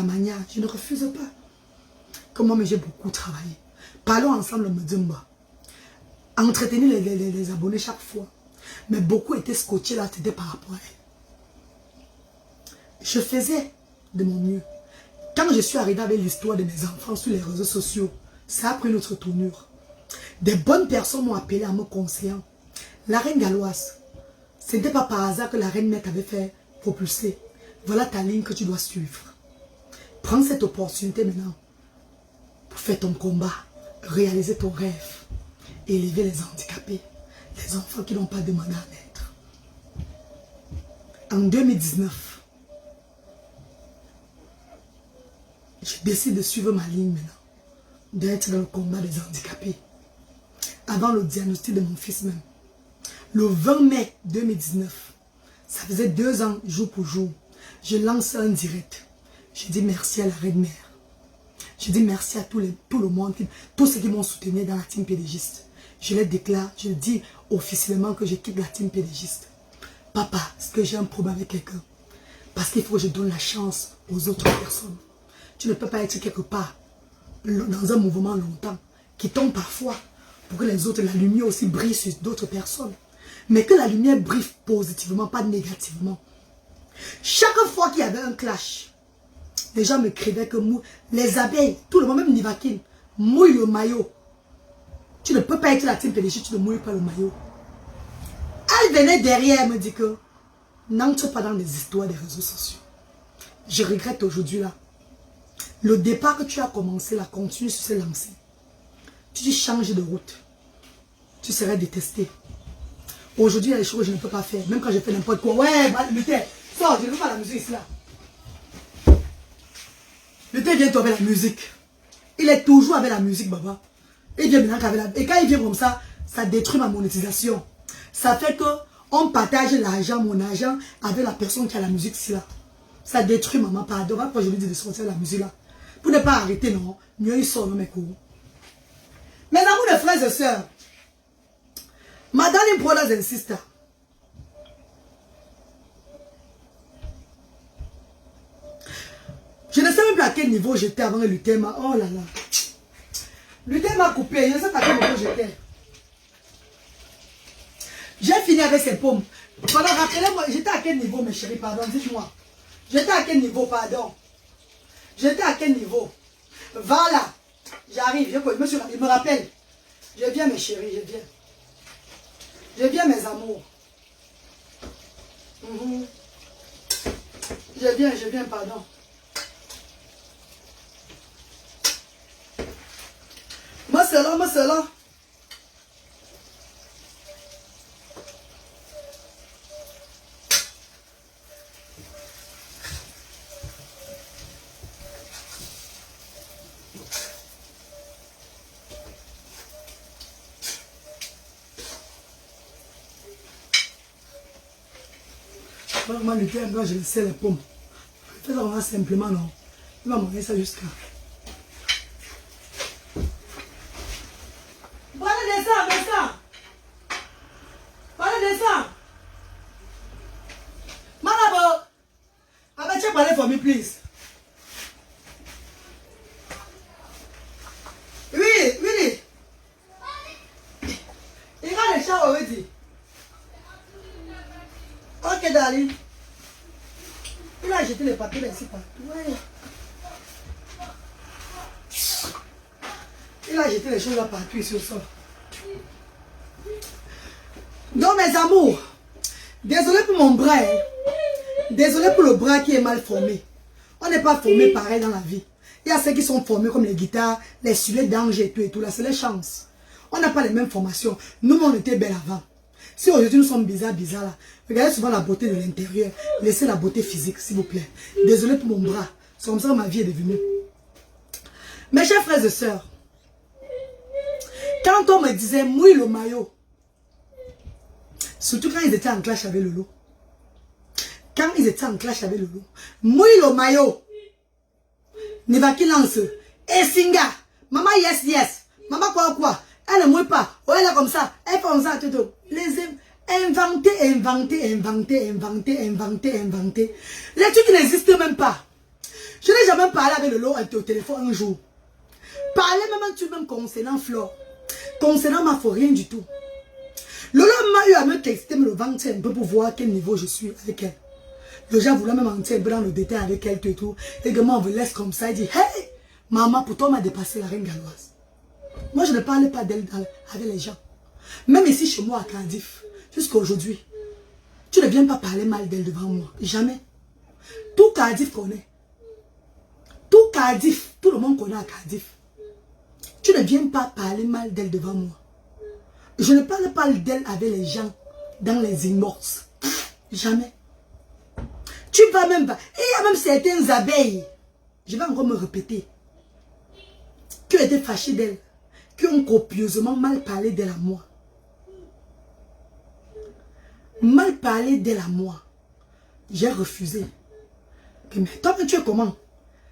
A: manière. Je ne refuse pas. Comme moi, j'ai beaucoup travaillé. Parlons ensemble, me dit moi. Entretenir les abonnés chaque fois. Mais beaucoup étaient scotchés là, c'était par rapport à elle. Je faisais de mon mieux. Quand je suis arrivé avec l'histoire de mes enfants sur les réseaux sociaux, ça a pris notre tournure. Des bonnes personnes m'ont appelé en me conseillant. La reine galloise, ce n'était pas par hasard que la reine mère t'avait fait propulser. Voilà ta ligne que tu dois suivre. Prends cette opportunité maintenant pour faire ton combat, réaliser ton rêve, élever les handicapés, les enfants qui n'ont pas demandé à naître. En 2019, je décide de suivre ma ligne maintenant, d'être dans le combat des handicapés. Avant le diagnostic de mon fils même. Le 20 mai 2019, ça faisait 2 ans, jour pour jour, je lance un direct. Je dis merci à la reine mère. Je dis merci à tout le monde, tous ceux qui m'ont soutenu dans la team pédégiste. Je les déclare, je dis officiellement que je quitte la team pédégiste. Papa, est-ce que j'ai un problème avec quelqu'un? Parce qu'il faut que je donne la chance aux autres personnes. Tu ne peux pas être quelque part, dans un mouvement longtemps, qui tombe parfois, pour que les autres, la lumière aussi brille sur d'autres personnes. Mais que la lumière brille positivement, pas négativement. Chaque fois qu'il y avait un clash, les gens me criaient que les abeilles, tout le monde, même Nivakin, mouille le maillot. Tu ne peux pas être la team pédégiste, tu ne mouilles pas le maillot. Elle venait derrière, elle me dit que n'entre pas dans les histoires des réseaux sociaux. Je regrette aujourd'hui là. Le départ que tu as commencé là, continue sur ce lancé. Tu changes de route. Tu serais détesté. Aujourd'hui, il y a des choses que je ne peux pas faire. Même quand je fais n'importe quoi. Ouais, Luther, sors, je ne veux pas la musique ici là. Luther vient avec la musique. Il est toujours avec la musique, Baba. Il vient maintenant avec la... Et quand il vient comme ça, ça détruit ma monétisation. Ça fait que on partage l'argent, mon argent, avec la personne qui a la musique ici là. Ça détruit maman, pardon. Pourquoi je lui dis de sortir la musique là? Pour ne pas arrêter, non. Mieux il sort, mes cours. Mes amours de frères et sœurs, my darling brothers and sisters, je ne sais même plus à quel niveau j'étais avant que Luther m'a... Oh là là. Luther m'a coupé, je ne sais pas à quel niveau j'étais. J'ai fini avec ses pommes. Pardon, rappelez-moi, j'étais à quel niveau, mes chéris, pardon, dites-moi. J'étais à quel niveau, pardon. J'étais à quel niveau? Voilà. J'arrive, il me rappelle. Je viens mes chéris, je viens. Je viens mes amours. Je viens, pardon. Moi c'est là, moi c'est là. Moi, le thème, quand je laissais les pommes. Fais ça simplement, non. Il va manger ça jusqu'à. Voilà, descends, descends. Voilà, descends. Malabo. Abacha, parlez for me, please. Oui, oui. Il a les chats already. Ok, darling. Il a jeté les papiers ici partout. Ouais. Il a jeté les choses là partout ici au sol. Donc mes amours, désolé pour mon bras. Hein. Désolé pour le bras qui est mal formé. On n'est pas formé pareil dans la vie. Il y a ceux qui sont formés comme les guitares, les sulets d'ange et tout là. C'est les chances. On n'a pas les mêmes formations. Nous, on était belles avant. Si aujourd'hui nous sommes bizarres là, regardez souvent la beauté de l'intérieur. Laissez la beauté physique, s'il vous plaît. Désolé pour mon bras. C'est comme ça que ma vie est devenue. Mes chers frères et sœurs, quand on me disait mouille le maillot, surtout quand ils étaient en clash avec le loup, mouille le maillot, Nivaki lance, et Singa, maman yes, maman quoi, elle ne mouille pas, oh elle est comme ça, elle fait comme ça, tout. Les inventer. Les trucs qui n'existent même pas. Je n'ai jamais parlé avec le loup au téléphone un jour. Parler même concernant Flore. Concernant ma foi, rien du tout. Lolo m'a eu à me texter, me le vanter un peu pour voir à quel niveau je suis avec elle. Le gars voulait me mentir un peu dans le détail avec elle et tout. Et que moi on me laisse comme ça, il dit, hey, maman, pour toi m'a dépassé la reine galloise. Moi je ne parlais pas d'elle avec les gens. Même ici chez moi à Cardiff, jusqu'à aujourd'hui, tu ne viens pas parler mal d'elle devant moi. Jamais. Tout Cardiff connaît. Tout Cardiff, tout le monde connaît à Cardiff. Tu ne viens pas parler mal d'elle devant moi. Je ne parle pas d'elle avec les gens dans les immorts. Jamais. Tu vas même pas. Et il y a même certaines abeilles, je vais encore me répéter, qui ont été fâchées d'elle, qui ont copieusement mal parlé d'elle à moi. Mal parlé d'elle à moi. J'ai refusé. Mais toi, tu es comment?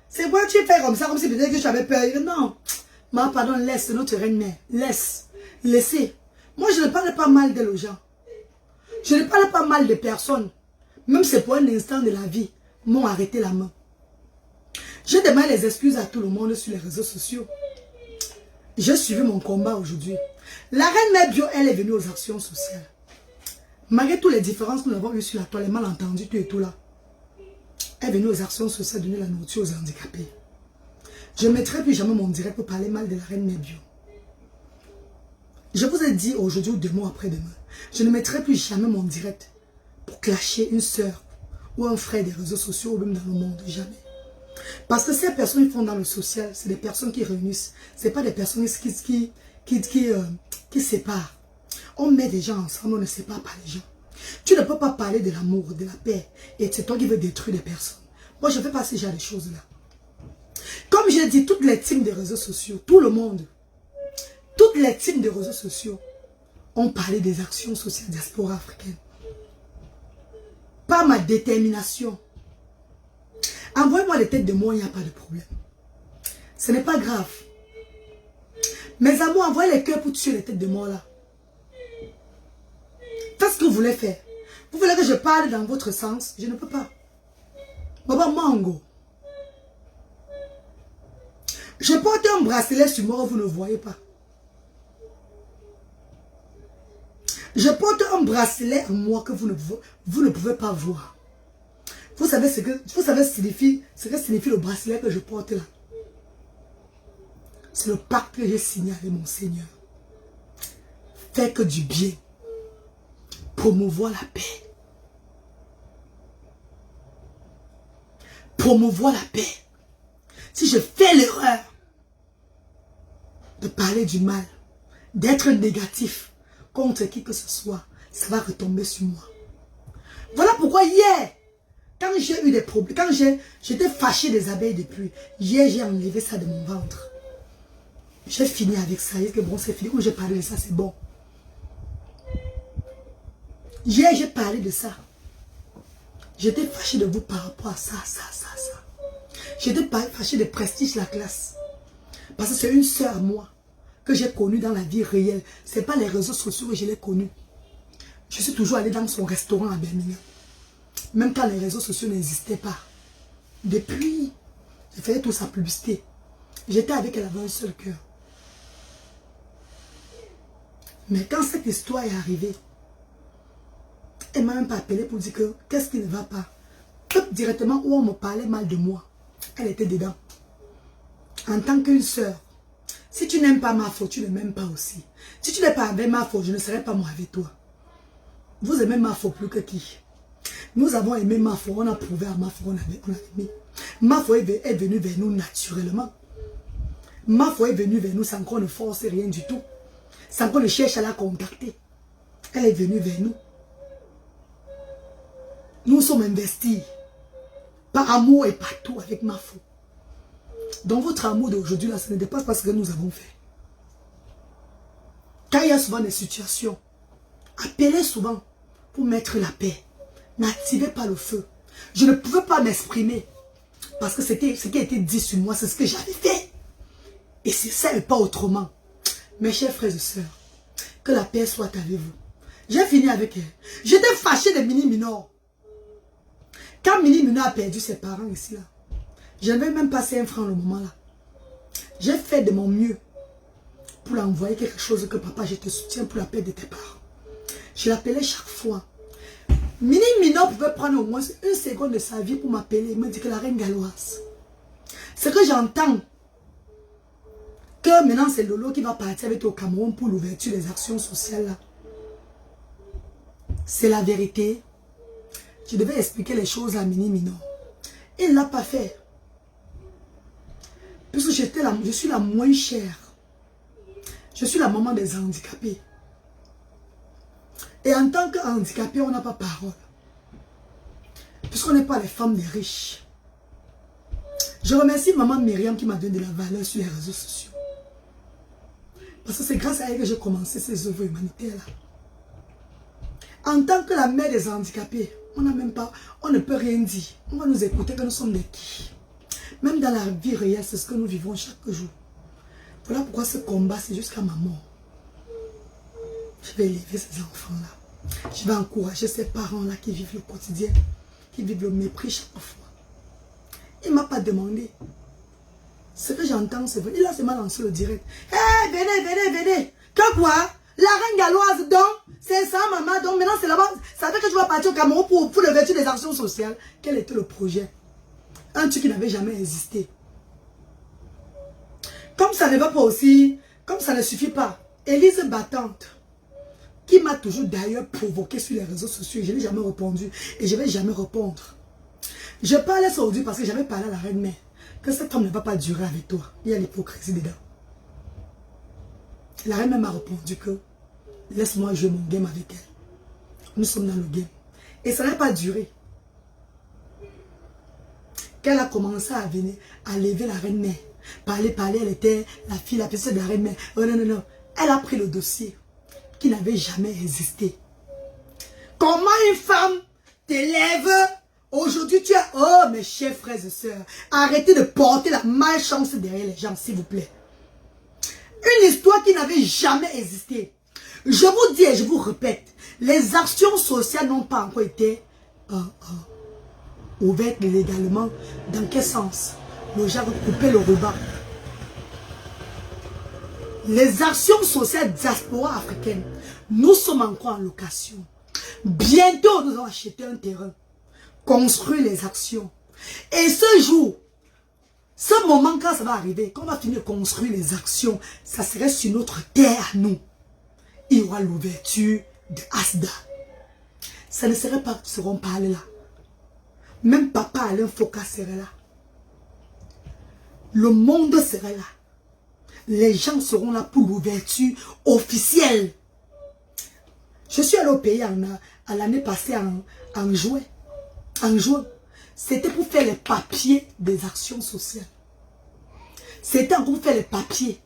A: C'est quoi tu fais comme ça, comme si peut-être que tu avais peur? Non. Ma pardon, laisse notre reine-mère. Laissez. Moi, je ne parle pas mal d'elle aux gens. Je ne parle pas mal de personnes. Même si c'est pour un instant de la vie, m'ont arrêté la main. Je demande les excuses à tout le monde sur les réseaux sociaux. J'ai suivi mon combat aujourd'hui. La reine mère bio, elle est venue aux actions sociales. Malgré toutes les différences que nous avons eues sur la toile, les malentendus, tout et tout là. Elle est venue aux actions sociales, donner la nourriture aux handicapés. Je ne mettrai plus jamais mon direct pour parler mal de la reine mère bio. Je vous ai dit aujourd'hui ou demain ou après-demain, je ne mettrai plus jamais mon direct pour clasher une soeur ou un frère des réseaux sociaux ou même dans le monde. Jamais. Parce que ces personnes qui font dans le social, c'est des personnes qui réunissent. Ce n'est pas des personnes qui séparent. On met des gens ensemble, on ne sépare pas les gens. Tu ne peux pas parler de l'amour, de la paix, et c'est toi qui veux détruire les personnes. Moi, je ne fais pas ce genre de choses-là. Comme je l'ai dit, toutes les teams des réseaux sociaux, tout le monde, toutes les teams des réseaux sociaux ont parlé des actions sociales diaspora africaine. Par ma détermination. Envoyez-moi les têtes de moi, il n'y a pas de problème. Ce n'est pas grave. Mes amours, envoyez les cœurs pour tuer les têtes de moi là. Faites ce que vous voulez faire. Vous voulez que je parle dans votre sens? Je ne peux pas. Baba Mango. Je porte un bracelet sur moi, vous ne voyez pas. Je porte un bracelet en moi que vous ne pouvez pas voir. Vous savez ce que signifie le bracelet que je porte là? C'est le pacte que j'ai signé avec mon Seigneur. Faire que du bien. Promouvoir la paix. promouvoir la paix, si je fais l'erreur de parler du mal, d'être négatif contre qui que ce soit, ça va retomber sur moi. Voilà pourquoi hier, quand j'ai eu des problèmes, quand j'étais fâché des abeilles de pluie, hier j'ai enlevé ça de mon ventre. J'ai fini avec ça. Et que bon, c'est fini. Quand j'ai parlé de ça, c'est bon. Hier, j'ai parlé de ça. J'étais fâché de vous par rapport à ça. J'étais fâché de Prestige la classe. Parce que c'est une sœur, moi, que j'ai connue dans la vie réelle. Ce n'est pas les réseaux sociaux que je l'ai connue. Je suis toujours allée dans son restaurant à Birmingham. Même quand les réseaux sociaux n'existaient pas. Depuis, je faisais toute sa publicité. J'étais avec elle avec un seul cœur. Mais quand cette histoire est arrivée, elle ne m'a même pas appelé pour dire que qu'est-ce qui ne va pas. Directement où on me parlait mal de moi, elle était dedans. En tant qu'une sœur, si tu n'aimes pas ma faute, tu ne m'aimes pas aussi. Si tu n'es pas avec ma faute, je ne serai pas moi avec toi. Vous aimez ma faute plus que qui? Nous avons aimé ma faute, on a prouvé à ma faute, on a aimé. Ma faute est venue vers nous naturellement. Ma faute est venue vers nous sans qu'on ne force rien du tout. Sans qu'on ne cherche à la contacter. Elle est venue vers nous. Nous sommes investis par amour et partout avec ma faute. Donc votre amour d'aujourd'hui, là, ce ne dépasse pas ce que nous avons fait. Quand il y a souvent des situations, appelez souvent pour mettre la paix. N'activez pas le feu. Je ne pouvais pas m'exprimer parce que c'était ce qui a été dit sur moi, c'est ce que j'avais fait. Et c'est ça et pas autrement. Mes chers frères et sœurs, que la paix soit avec vous. J'ai fini avec elle. J'étais fâché de Mini Minor. Quand Mini Minor a perdu ses parents ici, là, je n'avais même pas 5 francs le moment là. J'ai fait de mon mieux pour l'envoyer quelque chose que papa, je te soutiens pour la paix de tes parents. Je l'appelais chaque fois. Mini Minor pouvait prendre au moins 1 seconde de sa vie pour m'appeler. Il me dit que la reine galloise. Ce que j'entends, que maintenant c'est Lolo qui va partir avec au Cameroun pour l'ouverture des actions sociales là. C'est la vérité. Je devais expliquer les choses à Mini Minor. Il ne l'a pas fait. Puisque je suis la moins chère. Je suis la maman des handicapés. Et en tant qu'handicapé, on n'a pas parole. Puisqu'on n'est pas les femmes des riches. Je remercie maman Myriam qui m'a donné de la valeur sur les réseaux sociaux. Parce que c'est grâce à elle que j'ai commencé ces œuvres humanitaires là. En tant que la mère des handicapés, on ne peut rien dire. On va nous écouter que nous sommes des qui. Même dans la vie réelle, c'est ce que nous vivons chaque jour. Voilà pourquoi ce combat, c'est jusqu'à ma mort. Je vais élever ces enfants-là. Je vais encourager ces parents-là qui vivent le quotidien, qui vivent le mépris chaque fois. Il ne m'a pas demandé. Ce que j'entends, c'est vrai. Il a seulement lancé le direct. Hé, venez. Que quoi? La reine galloise, donc, c'est ça, maman. Donc, maintenant, c'est là-bas. Ça fait que tu vas partir au Cameroun pour l'ouverture des actions sociales. Quel était le projet? Un truc qui n'avait jamais existé. Comme ça ne va pas aussi, comme ça ne suffit pas, Élise Battante, qui m'a toujours d'ailleurs provoqué sur les réseaux sociaux, je n'ai jamais répondu et je ne vais jamais répondre. Je parlais aujourd'hui parce que j'avais parlé à la reine-mère que cette femme ne va pas durer avec toi. Il y a l'hypocrisie dedans. La reine-mère m'a répondu que laisse-moi jouer mon game avec elle. Nous sommes dans le game. Et ça n'a pas duré. Quand elle a commencé à venir, à lever la reine-mère, parler, elle était la fille, la petite de la reine-mère. Oh non. Elle a pris le dossier qui n'avait jamais existé. Comment une femme t'élève? Aujourd'hui, tu as... Oh, mes chers frères et sœurs, arrêtez de porter la malchance derrière les gens, s'il vous plaît. Une histoire qui n'avait jamais existé. Je vous dis et je vous répète, les actions sociales n'ont pas encore été ouvertes légalement. Dans quel sens? Le genre couper le ruban. Les actions sociales diaspora africaine, nous sommes encore en location. Bientôt, nous allons acheter un terrain, construire les actions. Et ce jour, ce moment quand ça va arriver, quand on va finir de construire les actions, ça serait sur notre terre à nous. Il y aura l'ouverture de Asda. Ça ne serait pas ce qu'on parle là. Même papa Alain Foka serait là. Le monde serait là. Les gens seront là pour l'ouverture officielle. Je suis allé au pays à l'année passée en juin. En juin. C'était pour faire les papiers des actions sociales. C'était pour faire les papiers.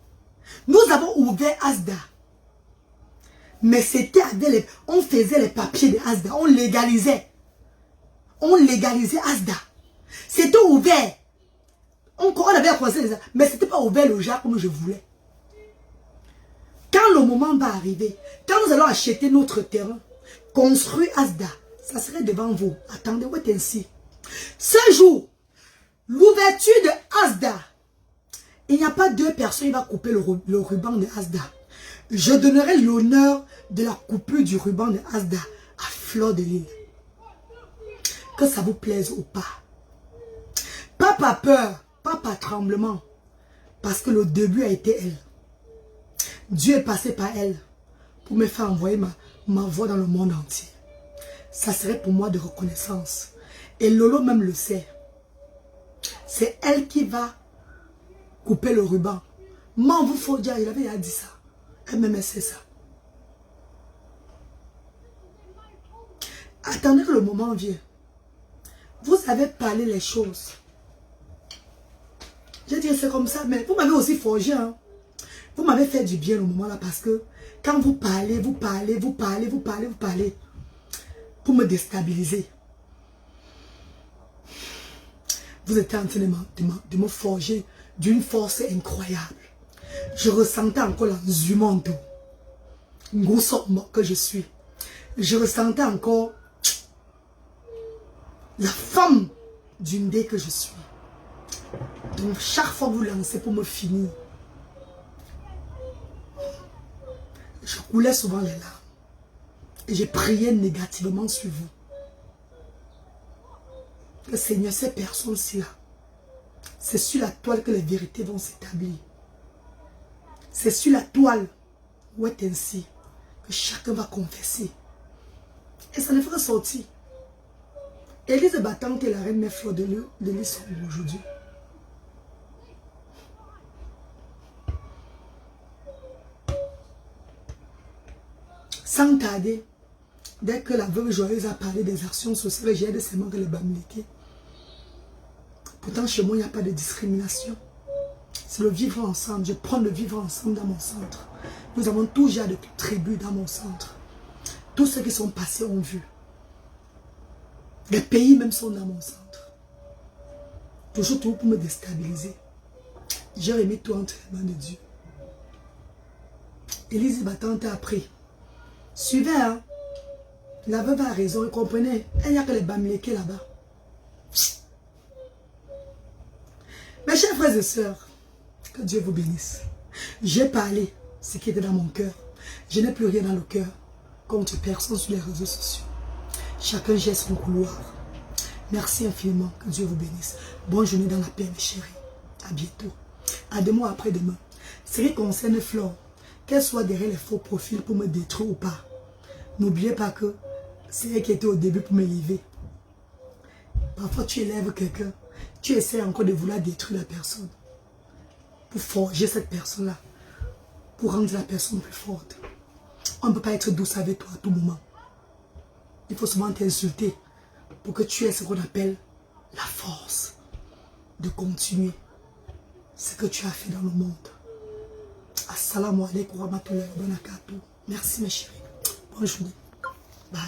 A: Nous avons ouvert ASDA. Mais c'était avec les... On faisait les papiers de ASDA. On légalisait. On légalisait ASDA. C'était ouvert. On avait commencé, mais ce n'était pas ouvert le genre comme je voulais. Quand le moment va arriver, quand nous allons acheter notre terrain, construire ASDA, ça serait devant vous. Attendez, wait ainsi. Ce jour, l'ouverture de ASDA, il n'y a pas deux personnes qui vont couper le ruban de ASDA. Je donnerai l'honneur de la coupure du ruban de ASDA à Fleur de Lille. Que ça vous plaise ou pas. Pas par peur, pas par tremblement. Parce que le début a été elle. Dieu est passé par elle pour me faire envoyer ma voix dans le monde entier. Ça serait pour moi de reconnaissance. Et Lolo même le sait. C'est elle qui va couper le ruban. M'en vous faut dire, il avait dit ça. Elle même sait ça. Attendez que le moment vienne. Vous avez parlé les choses. J'ai dit c'est comme ça, mais vous m'avez aussi forgé. Hein. Vous m'avez fait du bien au moment là parce que quand vous parlez, vous parlez pour me déstabiliser. Vous étiez en train de me forger d'une force incroyable. Je ressentais encore l'enzumanto. Que je suis. Je ressentais encore la femme d'une dé que je suis. Donc chaque fois que vous lancez pour me finir, je coulais souvent les larmes. Et je priais négativement sur vous. Le Seigneur, ces personnes-ci là, c'est sur la toile que les vérités vont s'établir. C'est sur la toile où est ainsi que chacun va confesser. Et ça ne fera sortir. Élise battante et la reine mère Fleur de Lille sont aujourd'hui. Sans tarder, dès que la veuve joyeuse a parlé des actions sociales, j'ai aidé seulement que les Bamileke. Pourtant, chez moi, il n'y a pas de discrimination. C'est le vivre ensemble. Je prends le vivre ensemble dans mon centre. Nous avons toujours de tribus dans mon centre. Tous ceux qui sont passés ont vu. Les pays même sont dans mon centre. Toujours tout pour me déstabiliser. J'ai remis tout entre les mains de Dieu. Élise battante a pris. Suivez, hein. La veuve a raison, vous comprenez. Il n'y a que les Bamileke là-bas. Mes chers frères et sœurs, que Dieu vous bénisse. J'ai parlé ce qui était dans mon cœur. Je n'ai plus rien dans le cœur contre personne sur les réseaux sociaux. Chacun gère son couloir. Merci infiniment. Que Dieu vous bénisse. Bonne journée dans la paix, mes chéris. À bientôt. À demain après-demain. Ce qui concerne Flore, qu'elle soit derrière les faux profils pour me détruire ou pas. N'oubliez pas que c'est elle qui était au début pour me lever. Parfois tu élèves quelqu'un. Tu essaies encore de vouloir détruire la personne. Pour forger cette personne-là. Pour rendre la personne plus forte. On ne peut pas être douce avec toi à tout moment. Il faut seulement t'insulter. Pour que tu aies ce qu'on appelle la force. De continuer ce que tu as fait dans le monde. Assalamu alaikum wa rahmatullahi wa barakatuh. Merci mes chéris. Bonne journée. Bye.